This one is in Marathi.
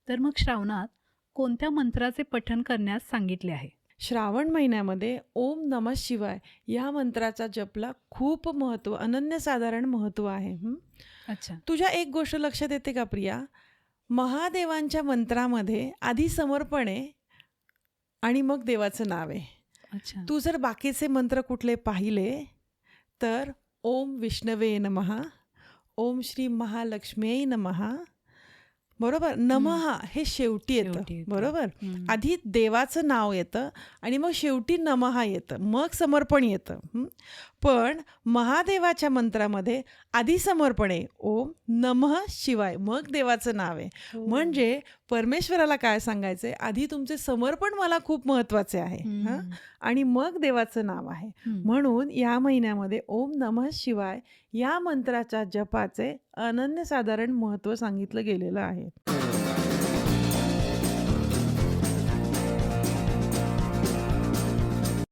तर मग श्रावणात कोणत्या मंत्राचे पठण करण्यास सांगितले आहे? श्रावण महिन्यामध्ये ओम नमः शिवाय या मंत्राचा जपला खूप महत्त्व, अनन्यसाधारण महत्त्व आहे. अच्छा. तुझ्या एक गोष्ट लक्षात येते का प्रिया? महादेवांच्या मंत्रामध्ये आधी समर्पण आहे आणि मग देवाचं नाव आहे. अच्छा. तू जर बाकीचे मंत्र कुठले पाहिले तर ओम विष्णवे नमः, ओम श्री महालक्ष्म्यै नमः, बरोबर. नमः हे शेवटी येतं, शेवटी येतं. बरोबर. हं. आधी देवाचं नाव येतं आणि मग शेवटी नमः येतं, मग समर्पण येतं. पण महादेवाच्या मंत्रामध्ये आधी समर्पण आहे, ओम नमः शिवाय, मग देवाचं नाव आहे. हो. म्हणजे परमेश्वराला काय सांगायचंय, आधी तुमचे समर्पण मला खूप महत्वाचे आहे, हं. आणि मग देवाचं नाव आहे. हं. म्हणून या महिन्यामध्ये ओम नमः शिवाय या मंत्राच्या जपाचे अनन्यसाधारण महत्त्व सांगितलं गेलेलं आहे.